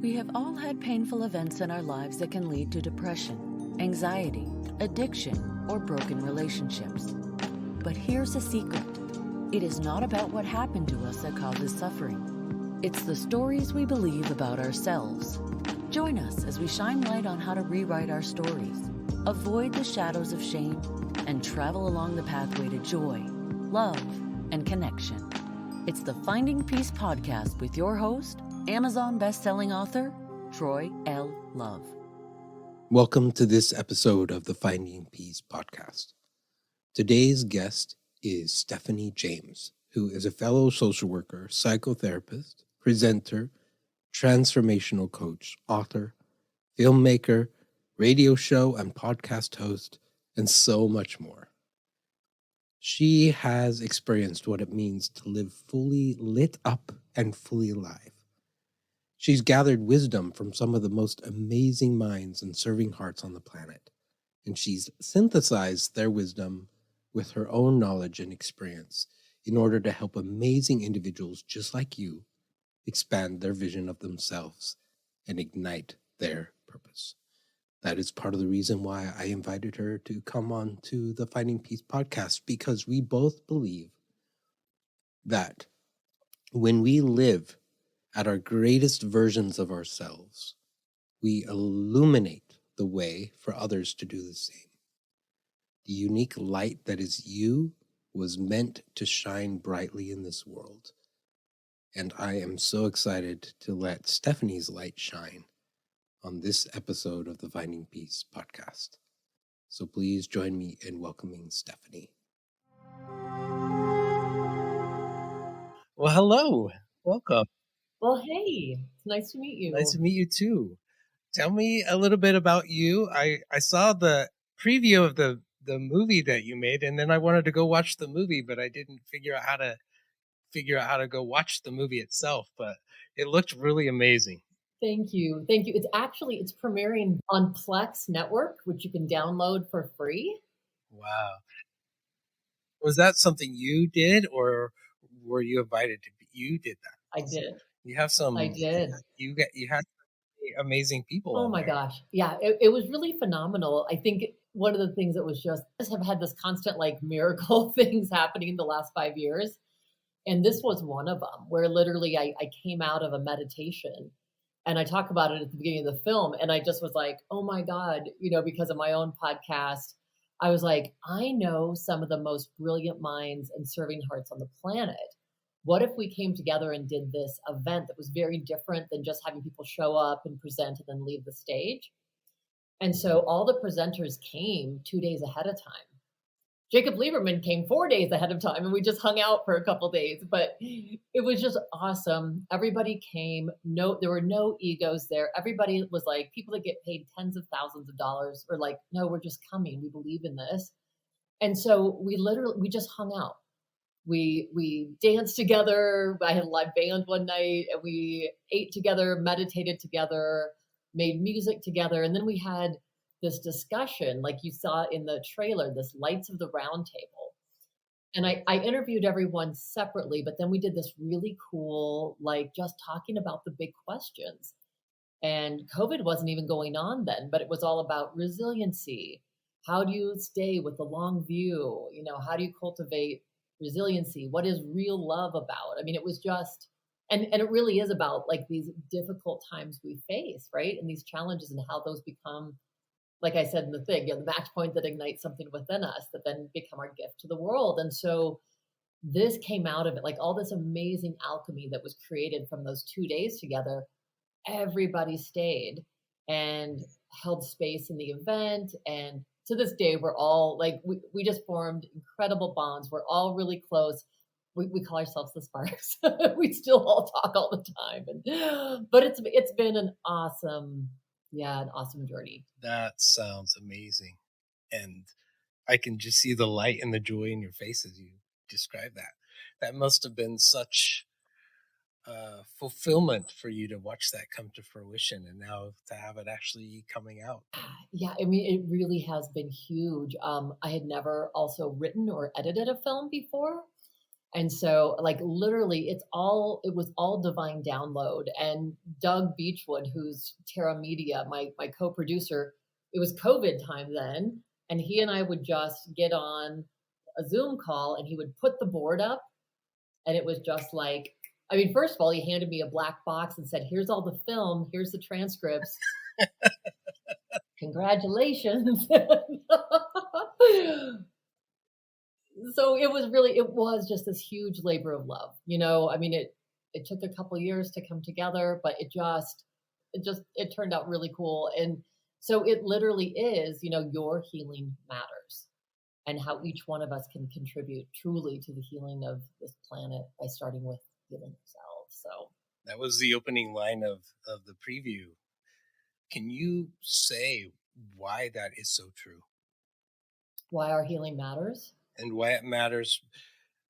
We have all had painful events in our lives that can lead to depression, anxiety, addiction, or broken relationships. But here's a secret. It is not about what happened to us that causes suffering. It's the stories we believe about ourselves. Join us as we shine light on how to rewrite our stories, avoid the shadows of shame, and travel along the pathway to joy, love, and connection. It's the Finding Peace podcast with your host, Amazon best-selling author, Troy L. Love. Welcome to this episode of the Finding Peace podcast. Today's guest is Stepanie James, who is a fellow social worker, psychotherapist, presenter, transformational coach, author, filmmaker, radio show and podcast host, and so much more. She has experienced what it means to live fully lit up and fully alive. She's gathered wisdom from some of the most amazing minds and serving hearts on the planet, and she's synthesized their wisdom with her own knowledge and experience in order to help amazing individuals just like you expand their vision of themselves and ignite their purpose. That is part of the reason why I invited her to come on to the Finding Peace podcast, because we both believe that when we live at our greatest versions of ourselves, we illuminate the way for others to do the same. The unique light that is you was meant to shine brightly in this world. And I am so excited to let Stefanie's light shine on this episode of the Finding Peace podcast. So please join me in welcoming Stepanie. Well, hello. Welcome. Well, hey, it's nice to meet you. Nice to meet you too. Tell me a little bit about you. I saw the preview of the movie that you made, and then I wanted to go watch the movie, but I didn't figure out how to go watch the movie itself. But it looked really amazing. Thank you. It's premiering on Plex Network, which you can download for free. Wow. Was that something you did, or were you invited to be? You did that. I did. You have some. I did. You had amazing people. Oh my gosh. Yeah, it was really phenomenal. I think one of the things that was just have had this constant like miracle things happening in the last 5 years. And this was one of them where literally I came out of a meditation, and I talk about it at the beginning of the film. And I just was like, oh my God, because of my own podcast, I was like, I know some of the most brilliant minds and serving hearts on the planet. What if we came together and did this event that was very different than just having people show up and present and then leave the stage? And so all the presenters came 2 days ahead of time. Jacob Lieberman came 4 days ahead of time, and we just hung out for a couple days, but it was just awesome. Everybody came. There were no egos there. Everybody was like, people that get paid tens of thousands of dollars were like, no, we're just coming. We believe in this. And so we just hung out. We danced together. I had a live band one night, and we ate together, meditated together, made music together. And then we had this discussion, like you saw in the trailer, this Lights of the Round Table. And I interviewed everyone separately, but then we did this really cool, like just talking about the big questions. And COVID wasn't even going on then, but it was all about resiliency. How do you stay with the long view? How do you cultivate resiliency? What is real love about? I mean, it was just, and it really is about like these difficult times we face, right? And these challenges and how those become, like I said in the thing, the match point that ignites something within us that then become our gift to the world. And so this came out of it, like all this amazing alchemy that was created from those 2 days together. Everybody stayed and held space in the event. And to this day, we're all like, we just formed incredible bonds. We're all really close. We call ourselves the Sparks. We still all talk all the time. But it's been an awesome journey. That sounds amazing. And I can just see the light and the joy in your face as you describe that. That must have been such fulfillment for you to watch that come to fruition, and now to have it actually coming out. Yeah, I mean, it really has been huge. I had never also written or edited a film before. And so, like, literally, it was all divine download. And Doug Beechwood, who's Terra Media, my co-producer, it was COVID time then, and he and I would just get on a Zoom call, and he would put the board up, and it was just like, I mean, first of all, he handed me a black box and said, "Here's all the film, here's the transcripts. Congratulations." So it was just this huge labor of love. I mean, it took a couple years to come together, but it turned out really cool. And so it literally is, your healing matters, and how each one of us can contribute truly to the healing of this planet by starting with healing ourselves. So That was the opening line of the preview. Can you say why that is so true why our healing matters. and why it matters?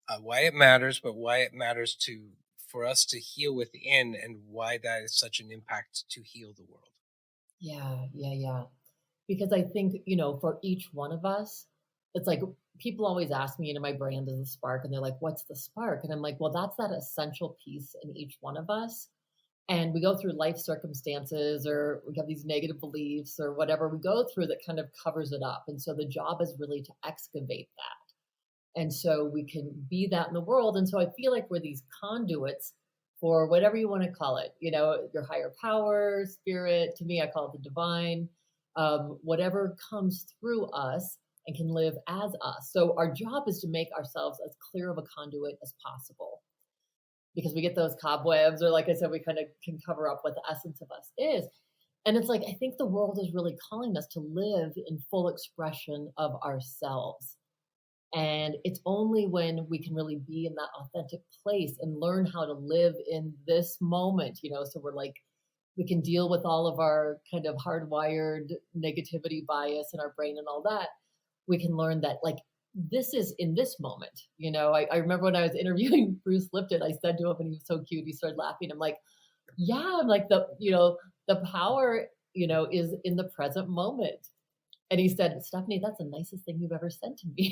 But why it matters for us to heal within, and why that is such an impact to heal the world. Yeah. Because I think, for each one of us, it's like people always ask me, my brand is a spark, and they're like, "What's the spark?" And I'm like, well, that's that essential piece in each one of us. And we go through life circumstances, or we have these negative beliefs, or whatever we go through that kind of covers it up. And so the job is really to excavate that. And so we can be that in the world. And so I feel like we're these conduits for whatever you want to call it, your higher power, spirit. To me, I call it the divine, whatever comes through us and can live as us. So our job is to make ourselves as clear of a conduit as possible, because we get those cobwebs, or like I said, we kind of can cover up what the essence of us is. And it's like, I think the world is really calling us to live in full expression of ourselves. And it's only when we can really be in that authentic place and learn how to live in this moment, so we're like, we can deal with all of our kind of hardwired negativity bias in our brain and all that. We can learn that, like, this is in this moment. I remember when I was interviewing Bruce Lipton, I said to him, and he was so cute, he started laughing. I'm like, yeah, I'm like, the power, is in the present moment. And he said, "Stepanie, that's the nicest thing you've ever said to me."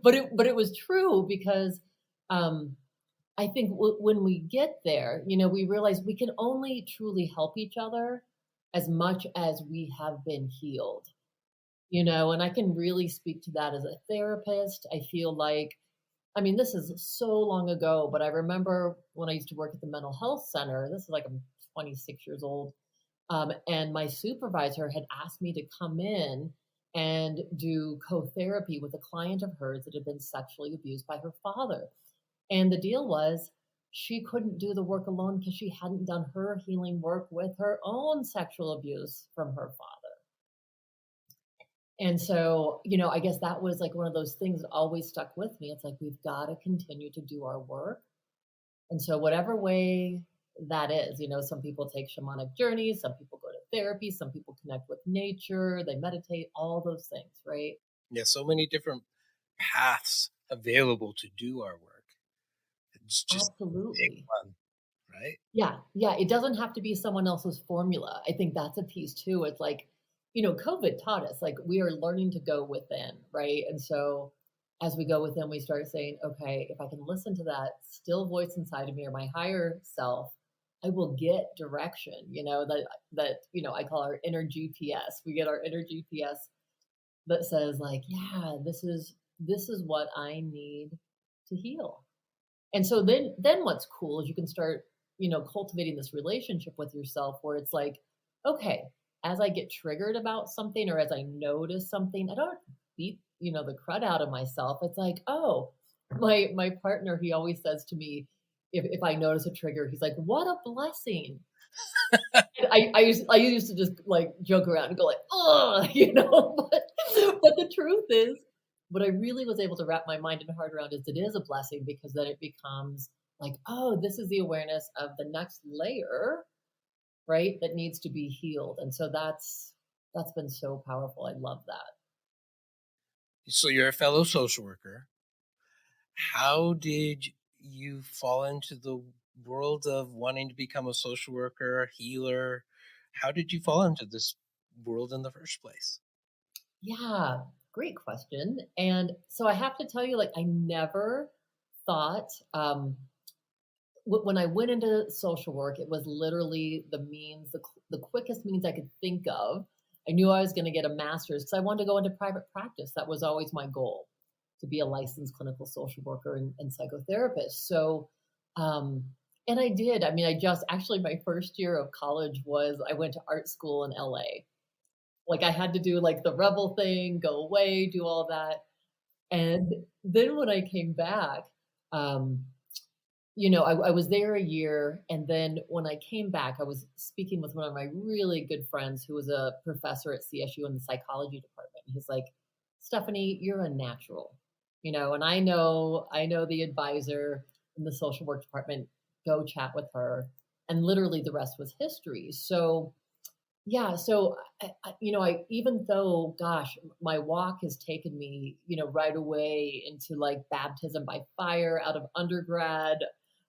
But it was true, because I think when we get there, we realize we can only truly help each other as much as we have been healed. And I can really speak to that as a therapist. I feel like, I mean, this is so long ago, but I remember when I used to work at the mental health center. This is like, I'm 26 years old. And my supervisor had asked me to come in and do co-therapy with a client of hers that had been sexually abused by her father. And the deal was, she couldn't do the work alone because she hadn't done her healing work with her own sexual abuse from her father. And so, I guess that was like one of those things that always stuck with me. It's like, we've got to continue to do our work. And so whatever way that is, some people take shamanic journeys, some people go to therapy, some people connect with nature, they meditate, all those things, right? Yeah, so many different paths available to do our work. It's just Absolutely. fun, right? Yeah. It doesn't have to be someone else's formula. I think that's a piece too. It's like, COVID taught us, like, we are learning to go within, right? And so as we go within, we start saying, okay, if I can listen to that still voice inside of me, or my higher self, I will get direction, I call our inner GPS. We get our inner GPS that says, like, yeah, this is what I need to heal. And so then what's cool is you can start, cultivating this relationship with yourself, where it's like, okay, as I get triggered about something, or as I notice something, I don't beat, the crud out of myself. It's like, oh, my partner, he always says to me, if I notice a trigger, he's like, "What a blessing." And I used to just like joke around and go like, "Oh," but the truth is, what I really was able to wrap my mind and heart around is, it is a blessing, because then it becomes like, oh, this is the awareness of the next layer, right? That needs to be healed. And so that's been so powerful. I love that. So you're a fellow social worker. How did you fall into the world of wanting to become a social worker, a healer? How did you fall into this world in the first place? Yeah. Great question. And so I have to tell you, like, I never thought, when I went into social work, it was literally the quickest means I could think of. I knew I was going to get a master's because I wanted to go into private practice. That was always my goal, to be a licensed clinical social worker and psychotherapist. So, um, and I did. I mean, I just actually, my first year of college was I went to art school in LA. Like, I had to do like the rebel thing, go away, do all that. And then when I came back, um, I was there a year. And then when I came back, I was speaking with one of my really good friends who was a professor at CSU in the psychology department. He's like, Stepanie, you're a natural, and I know the advisor in the social work department, go chat with her. And literally the rest was history. So, yeah. So, even though, gosh, my walk has taken me, right away into like baptism by fire out of undergrad.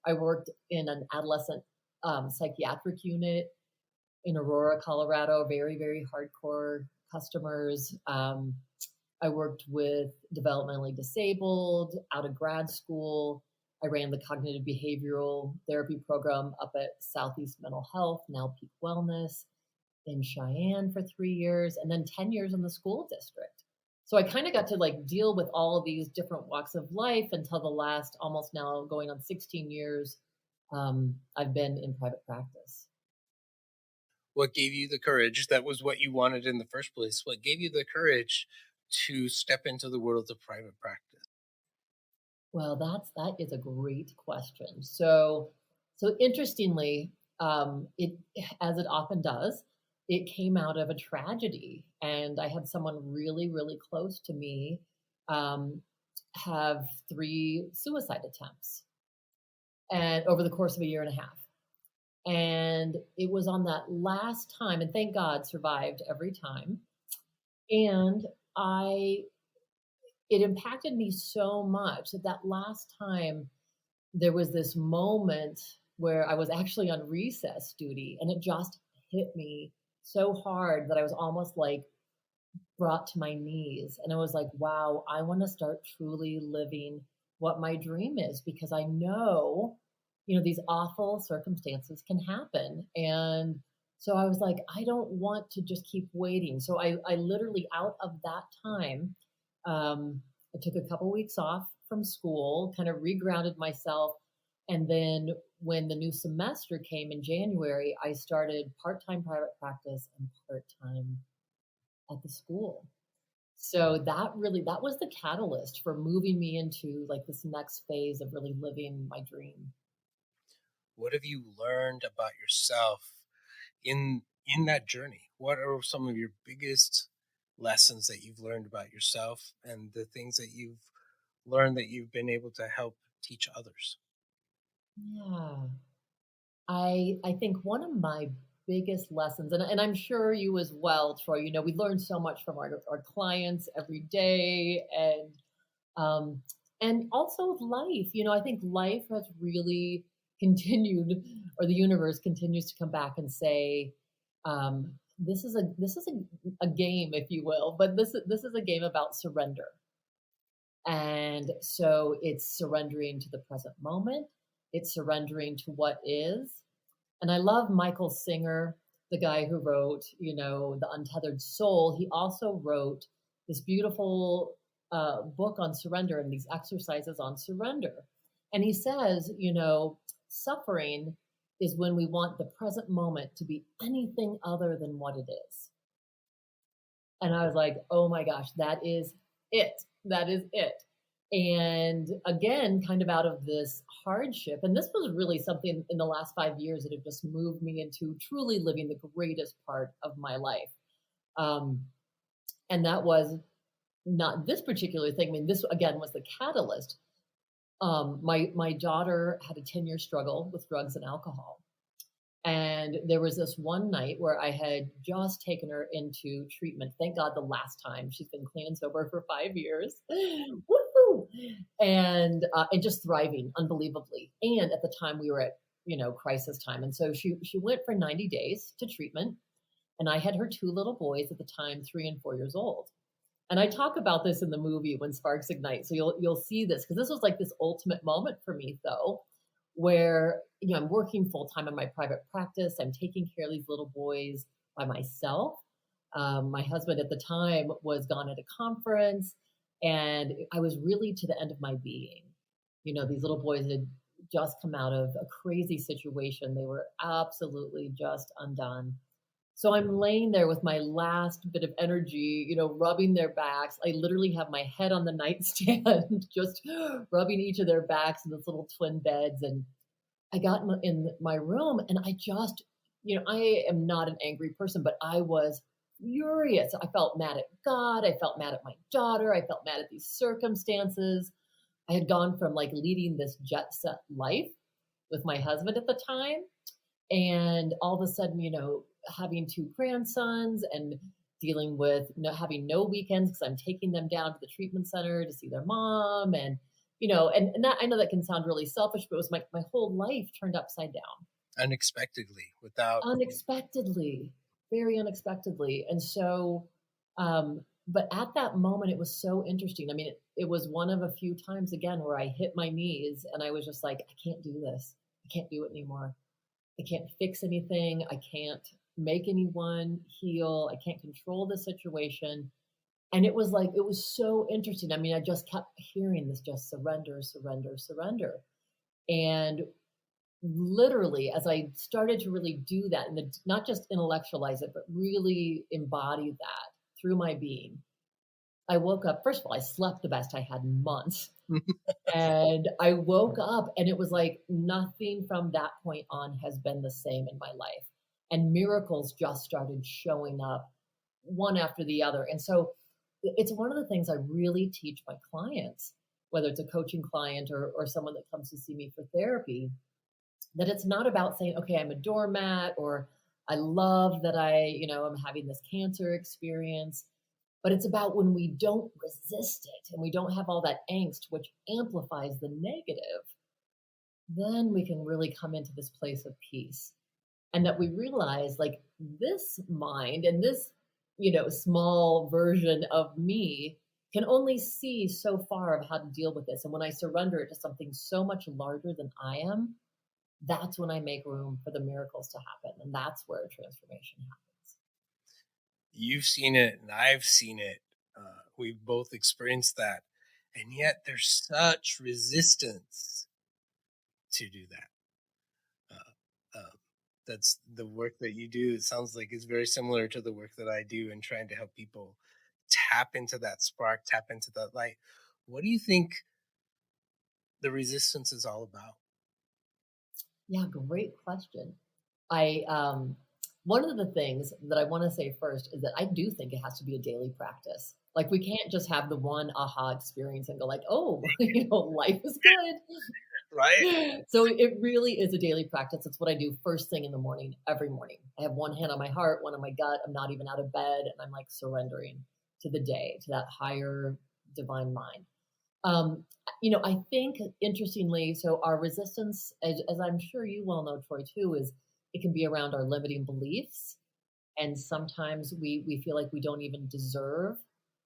I worked in an adolescent psychiatric unit in Aurora, Colorado, very, very hardcore customers. I worked with developmentally disabled out of grad school. I ran the cognitive behavioral therapy program up at Southeast Mental Health, now Peak Wellness, in Cheyenne for 3 years, and then 10 years in the school district. So I kind of got to like deal with all of these different walks of life until the last almost now going on 16 years. I've been in private practice. What gave you the courage? That was what you wanted in the first place. What gave you the courage to step into the world of private practice? Well, that is a great question. So interestingly, it as it often does, it came out of a tragedy, and I had someone really, really close to me um, have 3 suicide attempts, and over the course of a year and a half. And it was on that last time, and thank God survived every time. And I it impacted me so much that last time there was this moment where I was actually on recess duty, and it just hit me so hard that I was almost like brought to my knees. And I was like, wow, I want to start truly living what my dream is, because I know, these awful circumstances can happen. And so I was like, I don't want to just keep waiting. So I literally, out of that time, I took a couple weeks off from school, kind of regrounded myself. And then when the new semester came in January, I started part-time private practice and part-time at the school. So that was the catalyst for moving me into like this next phase of really living my dream. What have you learned about yourself in that journey? What are some of your biggest lessons that you've learned about yourself, and the things that you've learned that you've been able to help teach others? Yeah. I think one of my biggest lessons, and I'm sure you as well, Troy, we learn so much from our clients every day, um, and also life. I think life has really continued, or the universe continues to come back and say, this is a game, if you will, but this is a game about surrender. And so it's surrendering to the present moment. It's surrendering to what is. And I love Michael Singer, the guy who wrote, The Untethered Soul. He also wrote this beautiful book on surrender and these exercises on surrender. And he says, suffering is when we want the present moment to be anything other than what it is. And I was like, oh my gosh, that is it. That is it. And again, kind of out of this hardship, and this was really something in the last 5 years that have just moved me into truly living the greatest part of my life. And that was not this particular thing. I mean, this again was the catalyst. My daughter had a 10-year struggle with drugs and alcohol. And there was this one night where I had just taken her into treatment. Thank God, the last time. She's been clean and sober for 5 years. Woohoo! And just thriving unbelievably. And at the time we were at, crisis time. And so she went for 90 days to treatment. And I had her 2 little boys at the time, 3 and 4 years old. And I talk about this in the movie When Sparks Ignite. So you'll see this, because this was like this ultimate moment for me though, where I'm working full time in my private practice. I'm taking care of these little boys by myself. My husband at the time was gone at a conference, and I was really to the end of my being. These little boys had just come out of a crazy situation. They were absolutely just undone. So I'm laying there with my last bit of energy, rubbing their backs. I literally have my head on the nightstand, just rubbing each of their backs in those little twin beds. And I got in my room, and I just, I am not an angry person, but I was furious. I felt mad at God. I felt mad at my daughter. I felt mad at these circumstances. I had gone from like leading this jet set life with my husband at the time, and all of a sudden, having two grandsons and dealing with having no weekends because I'm taking them down to the treatment center to see their mom. And, and that, I know that can sound really selfish, but it was my whole life turned upside down. Unexpectedly, Very unexpectedly. And so, but at that moment, it was so interesting. I mean, it was one of a few times again where I hit my knees and I was just like, I can't do this. I can't do it anymore. I can't fix anything. I can't make anyone heal. I can't control the situation. And it was so interesting. I mean, I just kept hearing this, just surrender, surrender, surrender. And literally, as I started to really do that and not just intellectualize it, but really embody that through my being, I woke up. First of all, I slept the best I had in months. And I woke up and it was like nothing from that point on has been the same in my life. And miracles just started showing up one after the other. And so it's one of the things I really teach my clients, whether it's a coaching client or someone that comes to see me for therapy, that it's not about saying, okay, I'm a doormat, or I love that I'm having this cancer experience. But it's about when we don't resist it and we don't have all that angst, which amplifies the negative, then we can really come into this place of peace. And that we realize like this mind and this, small version of me can only see so far of how to deal with this. And when I surrender it to something so much larger than I am, that's when I make room for the miracles to happen. And that's where transformation happens. You've seen it and I've seen it. We've both experienced that. And yet there's such resistance to do that. That's the work that you do. It sounds like it's very similar to the work that I do in trying to help people tap into that spark, tap into that light. What do you think the resistance is all about? Yeah, great question. One of the things that I want to say first is that I do think it has to be a daily practice. Like we can't just have the one aha experience and go like, oh, life is good. Right? So it really is a daily practice. It's what I do first thing in the morning, every morning. I have one hand on my heart, one on my gut. I'm not even out of bed. And I'm like surrendering to the day, to that higher divine mind. I think interestingly, so our resistance, as I'm sure you well know, Troy, too, is it can be around our limiting beliefs. And sometimes we feel like we don't even deserve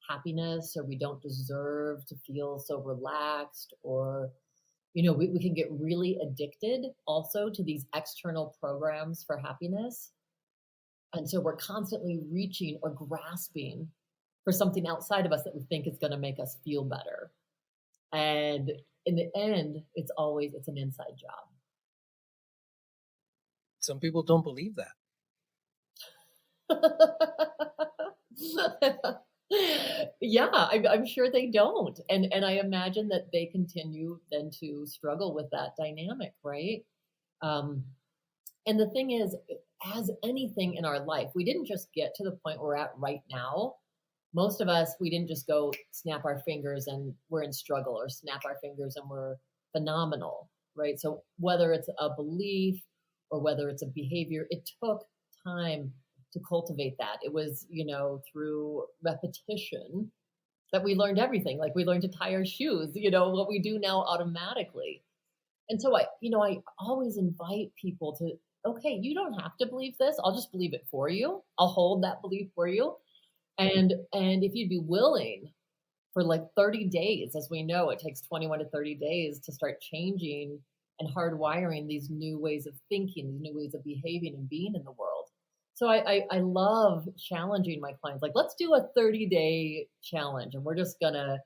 happiness, or we don't deserve to feel so relaxed, or, we can get really addicted also to these external programs for happiness. And so we're constantly reaching or grasping for something outside of us that we think is going to make us feel better. And in the end, it's an inside job. Some people don't believe that. Yeah, I'm sure they don't. And I imagine that they continue then to struggle with that dynamic, right? And the thing is, as anything in our life, we didn't just get to the point we're at right now. Most of us, we didn't just go snap our fingers and we're in struggle, or snap our fingers and we're phenomenal, right? So whether it's a belief or whether it's a behavior, it took time to cultivate that. It was, through repetition that we learned everything. Like we learned to tie our shoes, what we do now automatically. And so I always invite people to, okay, you don't have to believe this. I'll just believe it for you. I'll hold that belief for you. And if you'd be willing for like 30 days, as we know, it takes 21 to 30 days to start changing and hardwiring these new ways of thinking, these new ways of behaving and being in the world. So I love challenging my clients. Like, let's do a 30-day challenge. And we're just gonna,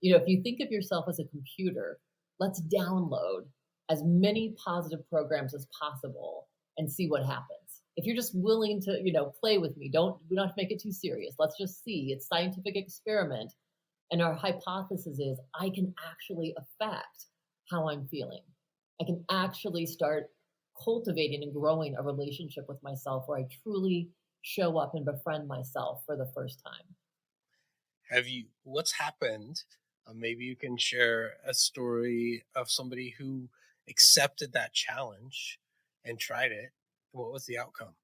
if you think of yourself as a computer, let's download as many positive programs as possible and see what happens. If you're just willing to, play with me, we don't have to make it too serious. Let's just see. It's scientific experiment. And our hypothesis is I can actually affect how I'm feeling. I can actually start cultivating and growing a relationship with myself where I truly show up and befriend myself for the first time. What's happened? Maybe you can share a story of somebody who accepted that challenge and tried it. What was the outcome?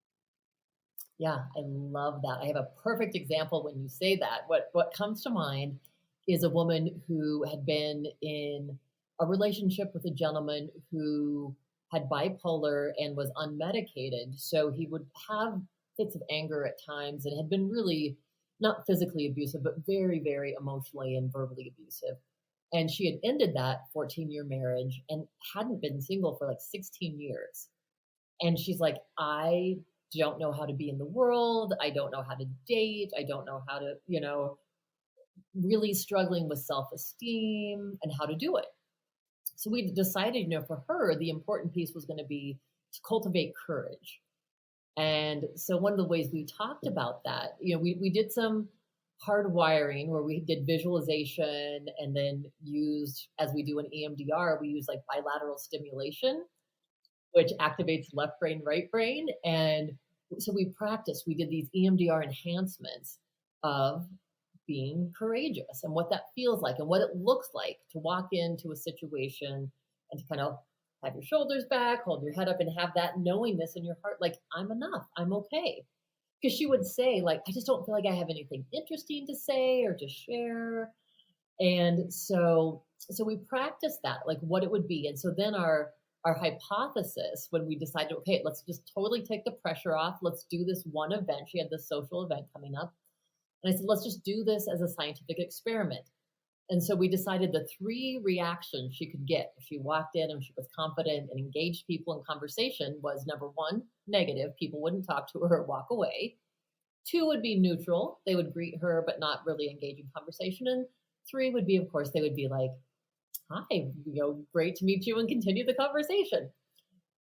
Yeah, I love that. I have a perfect example when you say that. What comes to mind is a woman who had been in a relationship with a gentleman who had bipolar and was unmedicated. So he would have fits of anger at times and had been really not physically abusive, but very, very emotionally and verbally abusive. And she had ended that 14-year marriage and hadn't been single for like 16 years. And she's like, I don't know how to be in the world. I don't know how to date. I don't know how to, really struggling with self-esteem and how to do it. So we decided, for her, the important piece was going to be to cultivate courage. And so one of the ways we talked about that, we did some hardwiring where we did visualization and then used, as we do in EMDR, we use like bilateral stimulation, which activates left brain, right brain. And so we practiced, we did these EMDR enhancements of being courageous and what that feels like and what it looks like to walk into a situation and to kind of have your shoulders back, hold your head up, and have that knowingness in your heart, like, I'm enough, I'm okay. Because she would say, like, I just don't feel like I have anything interesting to say or to share. And so we practiced that, like what it would be. And so then our hypothesis, when we decided, okay, let's just totally take the pressure off, let's do this one event. She had this social event coming up. And I said, let's just do this as a scientific experiment. And so we decided the 3 reactions she could get if she walked in and she was confident and engaged people in conversation was, number 1, negative. People wouldn't talk to her or walk away. 2 would be neutral. They would greet her, but not really engage in conversation. And 3 would be, of course, they would be like, hi, great to meet you, and continue the conversation.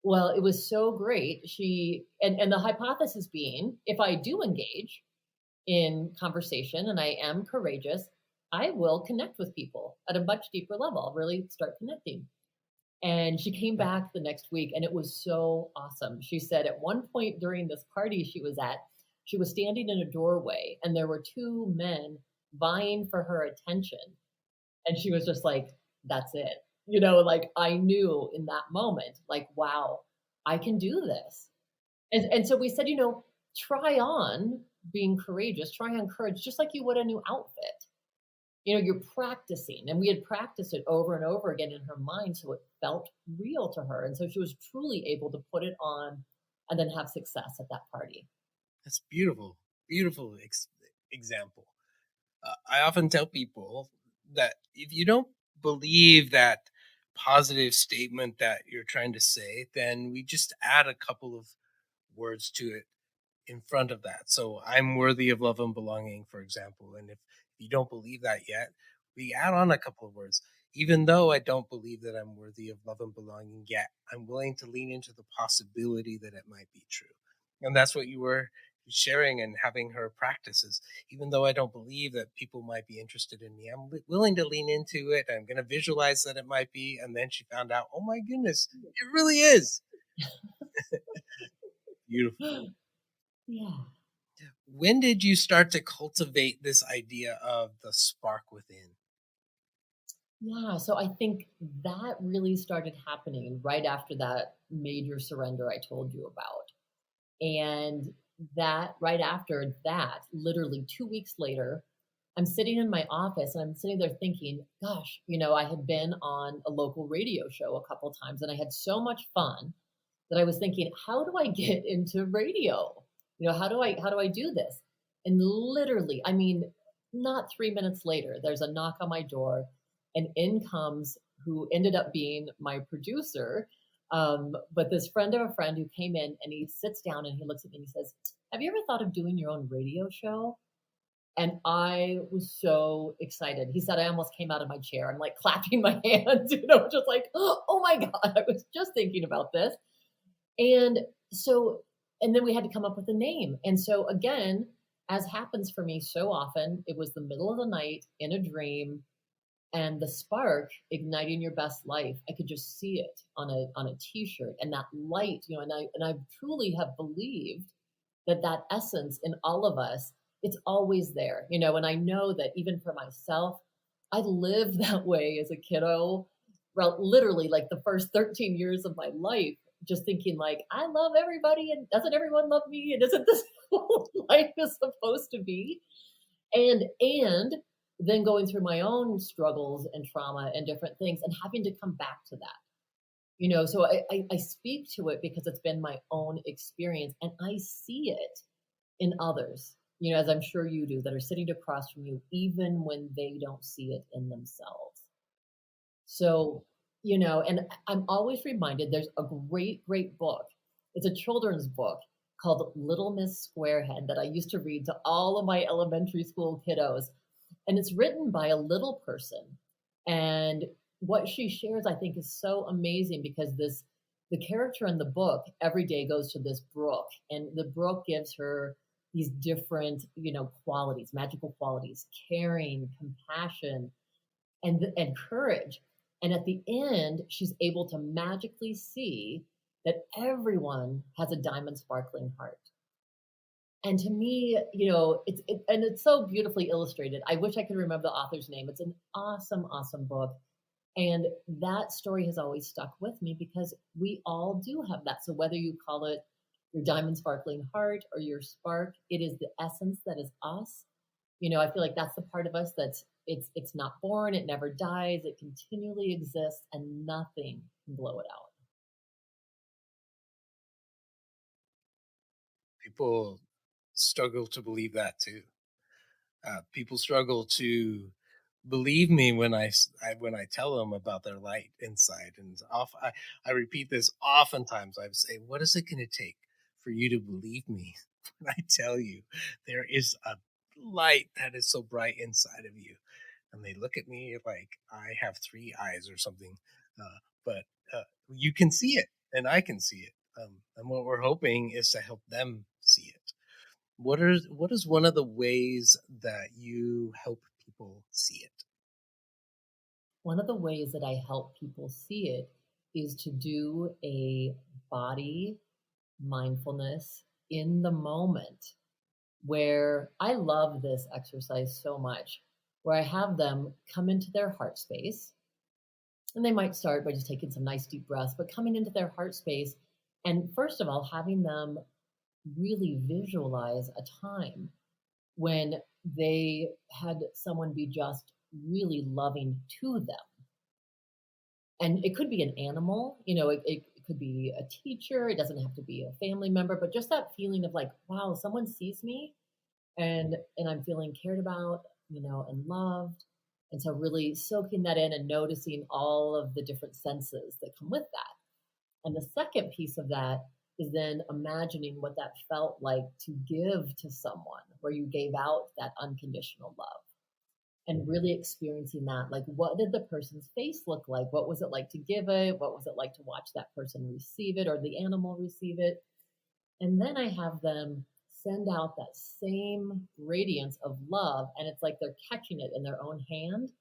Well, it was so great. And the hypothesis being, if I do engage in conversation and I am courageous, I will connect with people at a much deeper level. I'll really start connecting. And she came back the next week and it was so awesome. She said at one point during this party she was at, she was standing in a doorway and there were 2 men vying for her attention. And she was just like, that's it. Like I knew in that moment, like, wow, I can do this. And so we said, try on being courageous, try on courage, just like you would a new outfit. You're practicing. And we had practiced it over and over again in her mind. So it felt real to her. And so she was truly able to put it on and then have success at that party. That's beautiful. Beautiful example. I often tell people that if you don't believe that positive statement that you're trying to say, then we just add a couple of words to it in front of that. So I'm worthy of love and belonging, for example. And if you don't believe that yet, we add on a couple of words. Even though I don't believe that I'm worthy of love and belonging yet, I'm willing to lean into the possibility that it might be true. And that's what you were sharing and having her practices. Even though I don't believe that people might be interested in me, I'm willing to lean into it. I'm going to visualize that it might be. And then she found out, oh my goodness, it really is. Beautiful. Yeah. When did you start to cultivate this idea of the spark within? Yeah. So I think that really started happening right after that major surrender I told you about. And that right after that, literally 2 weeks later, I'm sitting in my office and I'm sitting there thinking, gosh, I had been on a local radio show a couple times and I had so much fun that I was thinking, how do I get into radio? How do I do this? And literally, I mean, not 3 minutes later, there's a knock on my door, and in comes who ended up being my producer. But this friend of a friend who came in, and he sits down and he looks at me and he says, "Have you ever thought of doing your own radio show?" And I was so excited. He said I almost came out of my chair. I'm like clapping my hands, just like, oh my God, I was just thinking about this. And so, and then we had to come up with a name. And so, again, as happens for me so often, it was the middle of the night in a dream, and the spark igniting your best life. I could just see it on a t-shirt, and that light, and I truly have believed that essence in all of us, it's always there, and I know that even for myself, I lived that way as a kiddo, well, literally like the first 13 years of my life, just thinking like, I love everybody, and doesn't everyone love me? And isn't this what life is supposed to be? And then going through my own struggles and trauma and different things, and having to come back to that. So I speak to it because it's been my own experience, and I see it in others, as I'm sure you do, that are sitting across from you, even when they don't see it in themselves. So, and I'm always reminded there's a great, great book. It's a children's book called Little Miss Squarehead that I used to read to all of my elementary school kiddos. And it's written by a little person. And what she shares, I think, is so amazing, because the character in the book every day goes to this brook, and the brook gives her these different, qualities, magical qualities, caring, compassion, and courage. And at the end, she's able to magically see that everyone has a diamond sparkling heart. And to me, it's so beautifully illustrated. I wish I could remember the author's name. It's an awesome, awesome book. And that story has always stuck with me, because we all do have that. So whether you call it your diamond sparkling heart or your spark, it is the essence that is us. I feel like that's the part of us that's it's not born, it never dies, it continually exists, and nothing can blow it out. People struggle to believe that too. People struggle to believe me when when I tell them about their light inside. And I repeat this oftentimes. I say, "What is it going to take for you to believe me when I tell you there is a light that is so bright inside of you?" And they look at me like I have three eyes or something. But you can see it, and I can see it. And what we're hoping is to help them see it. What is one of the ways that you help people see it? One of the ways that I help people see it is to do a body mindfulness in the moment, where I love this exercise so much, where I have them come into their heart space. And they might start by just taking some nice deep breaths, but coming into their heart space, and first of all, having them really visualize a time when they had someone be just really loving to them. And it could be an animal, it could be a teacher, it doesn't have to be a family member, but just that feeling of like, wow, someone sees me, and I'm feeling cared about, and loved. And so really soaking that in and noticing all of the different senses that come with that. And the second piece of that is then imagining what that felt like to give to someone, where you gave out that unconditional love, and really experiencing that. Like, what did the person's face look like? What was it like to give it? What was it like to watch that person receive it, or the animal receive it? And then I have them send out that same radiance of love, and it's like they're catching it in their own hand,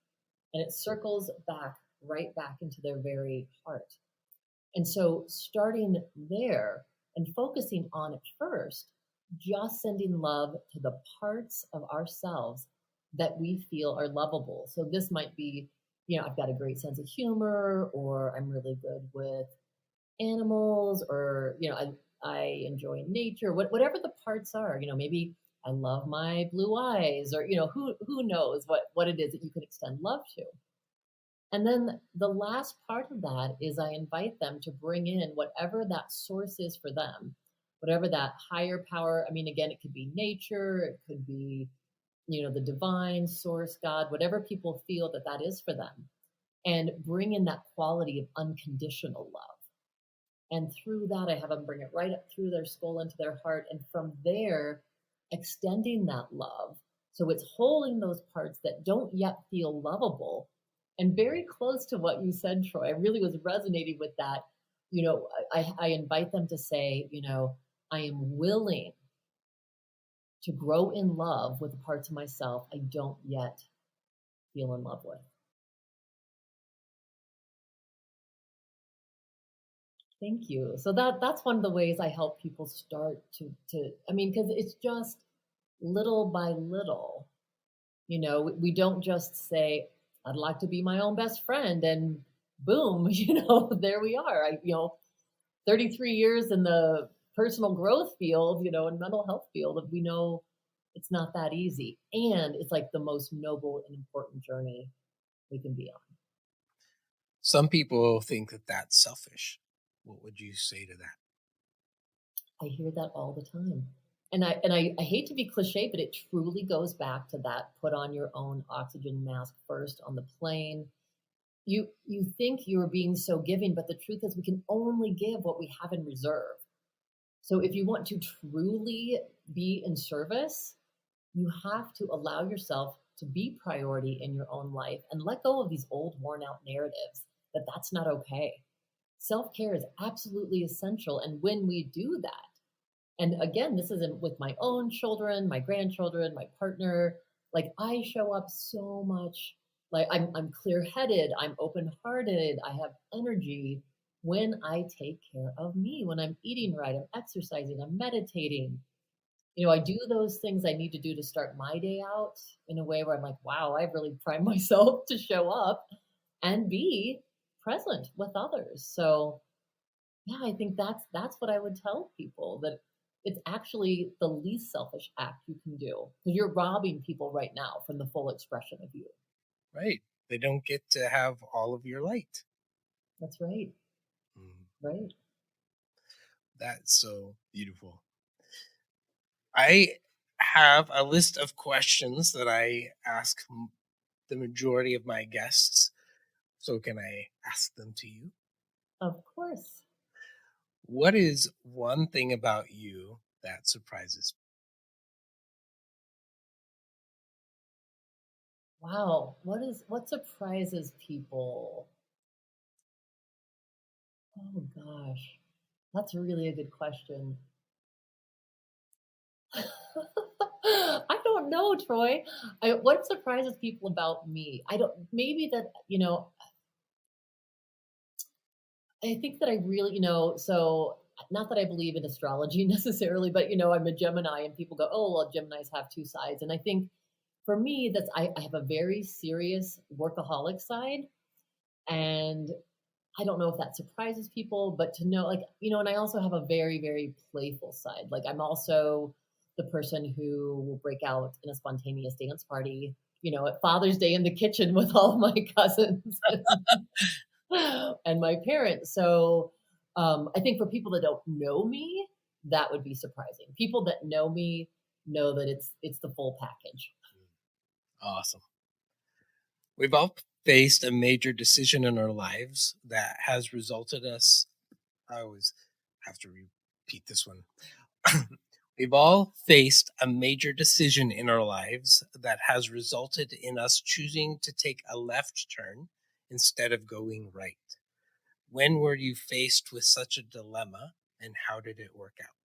and it circles back, right back into their very heart. And so starting there and focusing on it first, just sending love to the parts of ourselves that we feel are lovable. So this might be, I've got a great sense of humor, or I'm really good with animals, or, I enjoy nature, whatever the parts are, maybe I love my blue eyes, or, who knows what it is that you can extend love to. And then the last part of that is I invite them to bring in whatever that source is for them. whatever that higher power. I mean, again, it could be nature, it could be, the divine source, God, whatever people feel that that is for them, and bring in that quality of unconditional love. And through that, I have them bring it right up through their skull into their heart. And from there, extending that love. So it's holding those parts that don't yet feel lovable. And very close to what you said, Troy, I really was resonating with that. I invite them to say, I am willing to grow in love with the parts of myself I don't yet feel in love with. Thank you. So that's one of the ways I help people start to I mean, because it's just little by little. We don't just say, I'd like to be my own best friend, and boom, there we are. 33 years in the personal growth field, and mental health field, we know it's not that easy. And it's like the most noble and important journey we can be on. Some people think that that's selfish. What would you say to that? I hear that all the time. And I hate to be cliche, but it truly goes back to that: put on your own oxygen mask first on the plane. You think you're being so giving, but the truth is we can only give what we have in reserve. So if you want to truly be in service, you have to allow yourself to be priority in your own life and let go of these old worn out narratives that that's not okay. Self-care is absolutely essential. And when we do that, and again, this isn't with my own children, my grandchildren, my partner, like I show up so much, like I'm clear-headed, I'm open-hearted, I have energy when I take care of me, when I'm eating right, I'm exercising, I'm meditating. I do those things I need to do to start my day out in a way where I'm like, wow, I've really primed myself to show up and be present with others. So yeah, I think that's what I would tell people, that it's actually the least selfish act you can do, because you're robbing people right now from the full expression of you. Right. They don't get to have all of your light. That's right. Right. That's so beautiful. I have a list of questions that I ask the majority of my guests. So can I ask them to you? Of course. What is one thing about you that surprises Wow. What surprises people? Oh gosh. That's really a good question. I don't know, Troy. What surprises people about me? I don't, maybe that, I think that I really, so not that I believe in astrology necessarily, but, I'm a Gemini, and people go, oh, well, Geminis have two sides. And I think for me, I have a very serious workaholic side. And I don't know if that surprises people, but to know, like, and I also have a very, very playful side. Like, I'm also the person who will break out in a spontaneous dance party, at Father's Day in the kitchen with all of my cousins and my parents. So I think for people that don't know me, that would be surprising. People that know me know that it's the full package. Awesome. We've all faced a major decision in our lives that has resulted us. I always have to repeat this one. We've all faced a major decision in our lives that has resulted in us choosing to take a left turn instead of going right. When were you faced with such a dilemma, and how did it work out?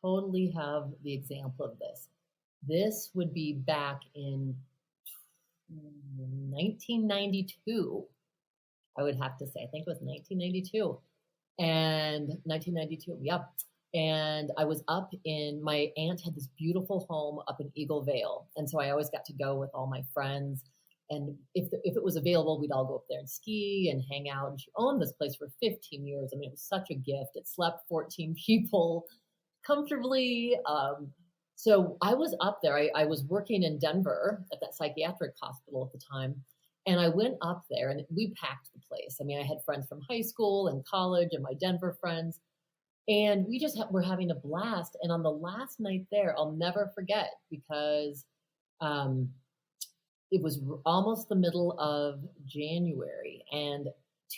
Totally have the example of this. This would be back in 1992. I would have to say, I think it was 1992. And 1992, yep. And I was my aunt had this beautiful home up in Eagle Vale. And so I always got to go with all my friends. And if it was available, we'd all go up there and ski and hang out. And she owned this place for 15 years. I mean, it was such a gift. It slept 14 people comfortably. So I was up there. I was working in Denver at that psychiatric hospital at the time. And I went up there and we packed the place. I mean, I had friends from high school and college and my Denver friends. And we just were having a blast. And on the last night there, I'll never forget because um, it was almost the middle of January. And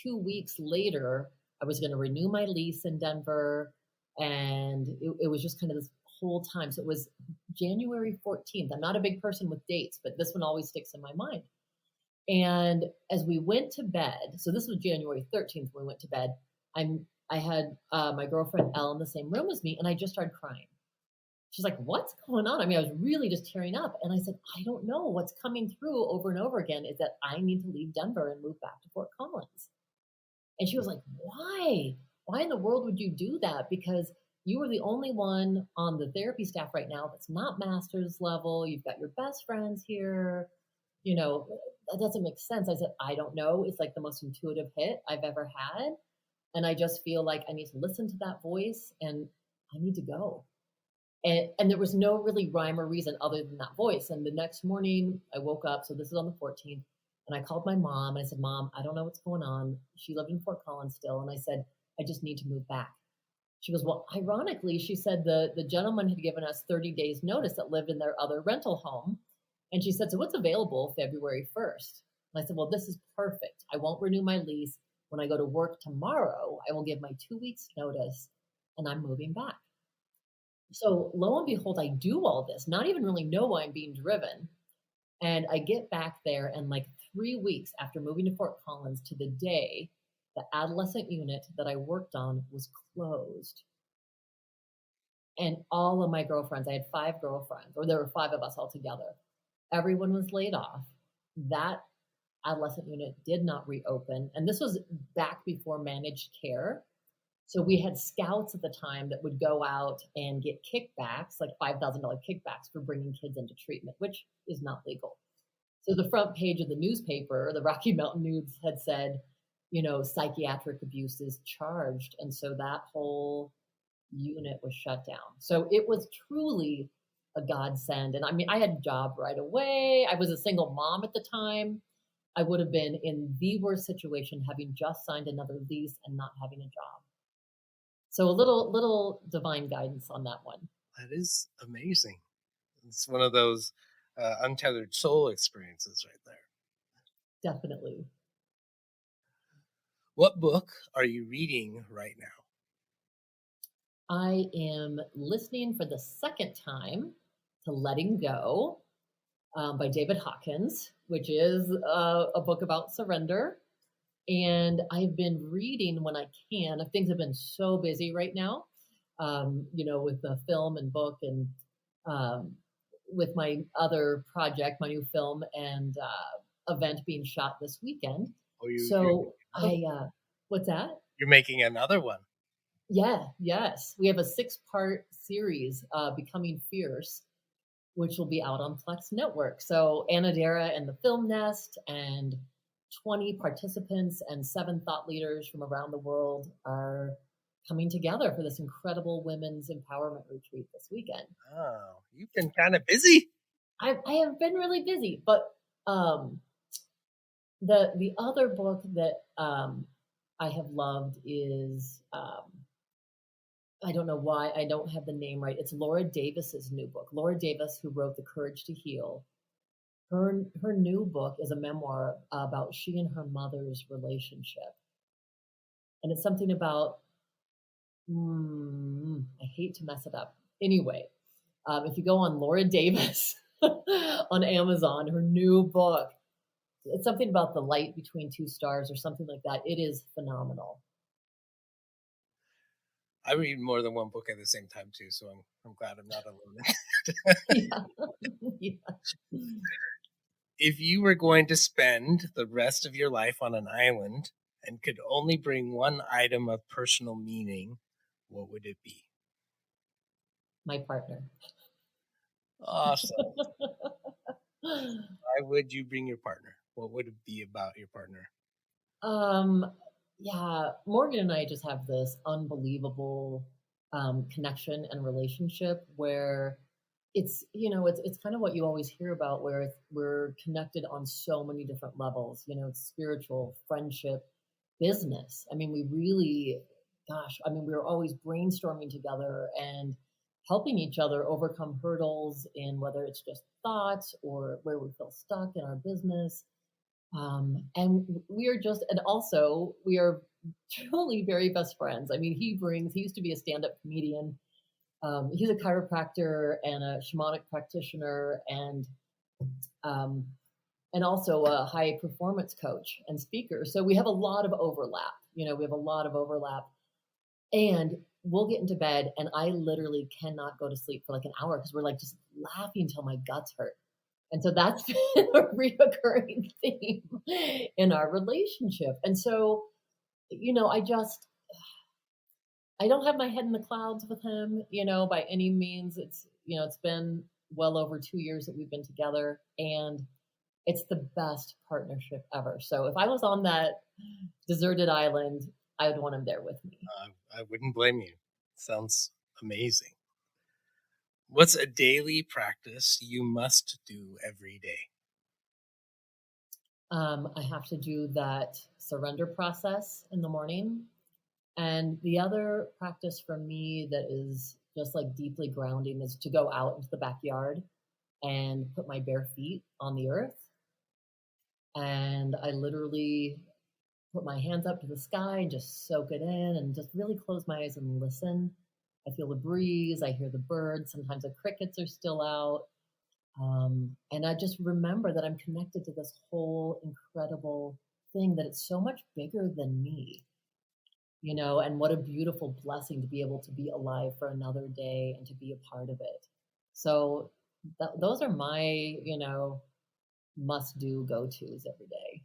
2 weeks later, I was going to renew my lease in Denver. And it was just kind of this whole time. So it was January 14th. I'm not a big person with dates, but this one always sticks in my mind. And as we went to bed, so this was January 13th when we went to bed, I had my girlfriend Elle in the same room as me, and I just started crying. She's like, "What's going on?" I mean, I was really just tearing up. And I said, "I don't know. What's coming through over and over again is that I need to leave Denver and move back to Fort Collins." And she was like, "Why? Why in the world would you do that? Because you are the only one on the therapy staff right now that's not master's level. You've got your best friends here. You know, that doesn't make sense." I said, "I don't know. It's like the most intuitive hit I've ever had. And I just feel like I need to listen to that voice and I need to go." And there was no really rhyme or reason other than that voice. And the next morning I woke up. So this is on the 14th. And I called my mom and I said, "Mom, I don't know what's going on." She lived in Fort Collins still. And I said, "I just need to move back." She goes, "Well, ironically," she said, the gentleman had given us 30 days notice that lived in their other rental home. And she said, "So what's available February 1st?" And I said, "Well, this is perfect. I won't renew my lease. When I go to work tomorrow, I will give my 2 weeks notice and I'm moving back." So lo and behold, I do all this, not even really know why I'm being driven. And I get back there, and like 3 weeks after moving to Fort Collins to the day, the adolescent unit that I worked on was closed. And all of my girlfriends, I had 5 girlfriends, or there were 5 of us all together. Everyone was laid off. That adolescent unit did not reopen. And this was back before managed care. So we had scouts at the time that would go out and get kickbacks, like $5,000 kickbacks for bringing kids into treatment, which is not legal. So the front page of the newspaper, the Rocky Mountain News, had said, psychiatric abuse is charged. And so that whole unit was shut down. So it was truly a godsend. And I mean, I had a job right away. I was a single mom at the time. I would have been in the worst situation having just signed another lease and not having a job. So a little divine guidance on that one. That is amazing. It's one of those untethered soul experiences right there. Definitely. What book are you reading right now? I am listening for the second time to Letting Go by David Hawkins, which is a book about surrender. And I've been reading when I can. Things have been so busy right now, with the film and book and with my other project, my new film and event being shot this weekend. What's that? You're making another one. Yeah, yes. We have a 6-part series, Becoming Fierce, which will be out on Plex Network. So Anna Dara and the Film Nest and 20 participants and 7 thought leaders from around the world are coming together for this incredible women's empowerment retreat this weekend. Oh, you've been kind of busy. I have been really busy, but the other book that I have loved is I don't know why I don't have the name right. It's Laura Davis's new book. Laura Davis, who wrote The Courage to Heal. Her new book is a memoir about she and her mother's relationship. And it's something about, I hate to mess it up. Anyway, if you go on Laura Davis on Amazon, her new book, it's something about the light between 2 stars or something like that. It is phenomenal. I read more than one book at the same time too, so I'm glad I'm not alone. Yeah. If you were going to spend the rest of your life on an island and could only bring one item of personal meaning, what would it be? My partner. Awesome. Why would you bring your partner? What would it be about your partner? Yeah, Morgan and I just have this unbelievable connection and relationship where it's kind of what you always hear about, where we're connected on so many different levels. It's spiritual, friendship, business. I mean, we really gosh, I mean, we were always brainstorming together and helping each other overcome hurdles in whether it's just thoughts or where we feel stuck in our business. And we are just, and also we are truly very best friends. I mean, he used to be a stand up comedian. He's a chiropractor and a shamanic practitioner um, and also a high performance coach and speaker. So we have a lot of overlap. We have a lot of overlap. And we'll get into bed, and I literally cannot go to sleep for like an hour because we're like just laughing till my guts hurt. And so that's been a reoccurring theme in our relationship. And so, I don't have my head in the clouds with him, by any means. It's been well over 2 years that we've been together, and it's the best partnership ever. So if I was on that deserted island, I would want him there with me. I wouldn't blame you. Sounds amazing. What's a daily practice you must do every day? I have to do that surrender process in the morning. And the other practice for me that is just like deeply grounding is to go out into the backyard and put my bare feet on the earth. And I literally put my hands up to the sky and just soak it in and just really close my eyes and listen. I feel the breeze, I hear the birds, sometimes the crickets are still out. And I just remember that I'm connected to this whole incredible thing, that it's so much bigger than me, and what a beautiful blessing to be able to be alive for another day and to be a part of it. So those are my, must do go tos every day.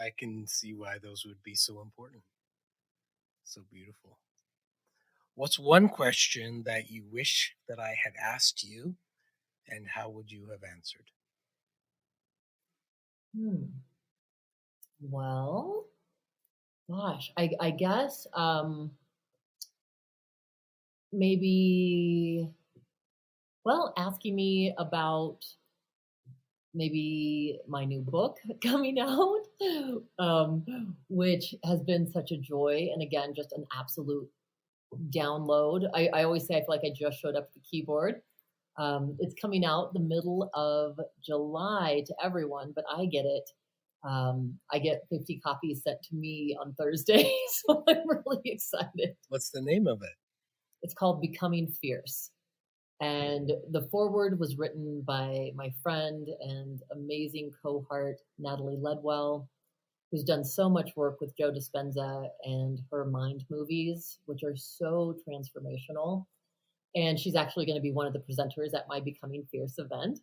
I can see why those would be so important. So beautiful. What's one question that you wish that I had asked you, and how would you have answered? Well, gosh, I guess maybe, asking me about maybe my new book coming out, which has been such a joy. And again, just an absolute download. I always say I feel like I just showed up at the keyboard. It's coming out the middle of July to everyone, but I get it. I get 50 copies sent to me on Thursday, so I'm really excited. What's the name of it? It's called Becoming Fierce. And the foreword was written by my friend and amazing cohort, Natalie Ledwell, who's done so much work with Joe Dispenza and her Mind movies, which are so transformational. And she's actually going to be one of the presenters at my Becoming Fierce event.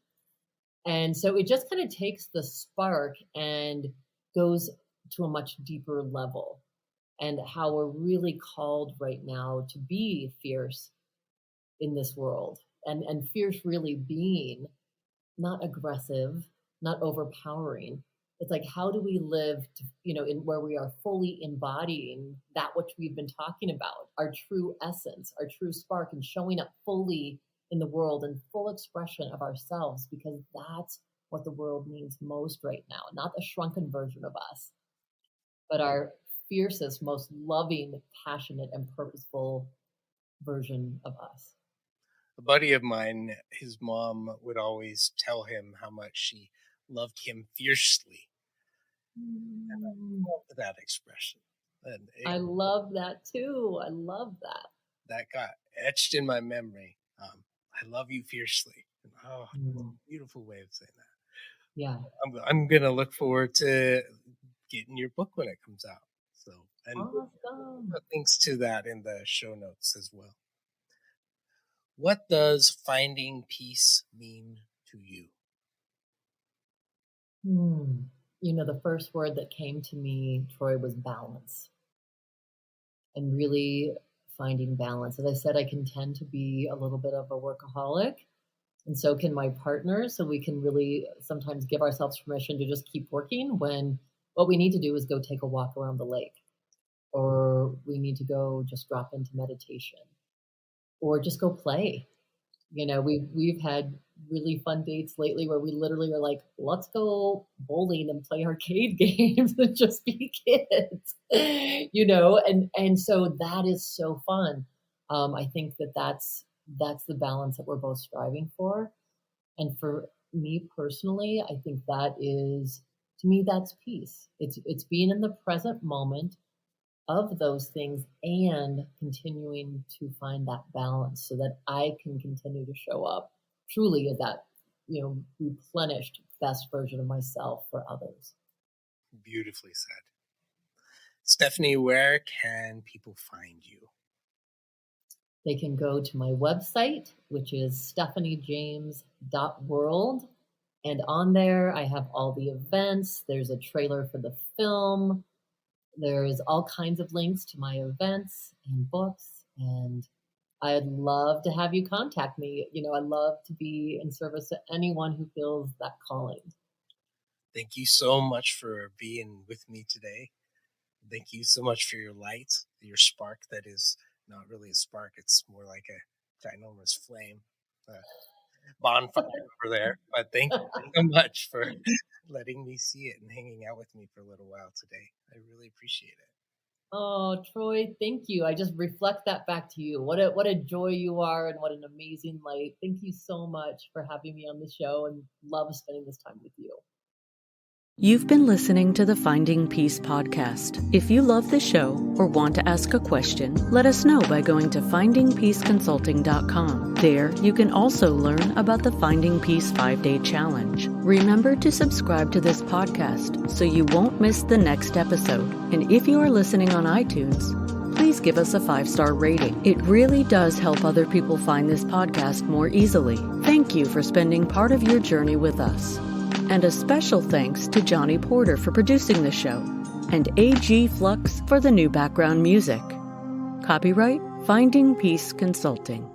And so it just kind of takes the spark and goes to a much deeper level, and how we're really called right now to be fierce in this world, and fierce really being not aggressive, not overpowering. It's like, how do we live to, in where we are fully embodying that which we've been talking about, our true essence, our true spark, and showing up fully in the world and full expression of ourselves, because that's what the world needs most right now. Not a shrunken version of us, but our fiercest, most loving, passionate, and purposeful version of us. A buddy of mine, his mom would always tell him how much she loved him fiercely. And I love that expression. And I love that too. I love that. That got etched in my memory. I love you fiercely. Beautiful way of saying that. Yeah. I'm gonna look forward to getting your book when it comes out. So, and Awesome. put links to that in the show notes as well. What does finding peace mean to you? The first word that came to me, Troy, was balance. And really finding balance. As I said, I can tend to be a little bit of a workaholic, and so can my partner. So we can really sometimes give ourselves permission to just keep working when what we need to do is go take a walk around the lake, or we need to go just drop into meditation, or just go play. We've had really fun dates lately where we literally are like, let's go bowling and play arcade games and just be kids, and so that is so fun. I think that's the balance that we're both striving for. And for me personally, I think that is, to me, that's peace. It's being in the present moment of those things and continuing to find that balance so that I can continue to show up truly as that, replenished best version of myself for others. Beautifully said. Stepanie, where can people find you? They can go to my website, which is stephaniejames.world. And on there, I have all the events. There's a trailer for the film. There's all kinds of links to my events and books. And I'd love to have you contact me. I love to be in service to anyone who feels that calling. Thank you so much for being with me today. Thank you so much for your light, your spark that is not really a spark. It's more like a ginormous flame, bonfire over there. But thank you so much for letting me see it and hanging out with me for a little while today. I really appreciate it. Oh, Troy, thank you. I just reflect that back to you. What a joy you are, and what an amazing light. Thank you so much for having me on the show, and love spending this time with you. You've been listening to the Finding Peace podcast. If you love the show or want to ask a question, let us know by going to findingpeaceconsulting.com. There, you can also learn about the Finding Peace 5-Day Challenge. Remember to subscribe to this podcast so you won't miss the next episode. And if you are listening on iTunes, please give us a 5-star rating. It really does help other people find this podcast more easily. Thank you for spending part of your journey with us. And a special thanks to Johnny Porter for producing the show, and A.G. Flux for the new background music. Copyright Finding Peace Consulting.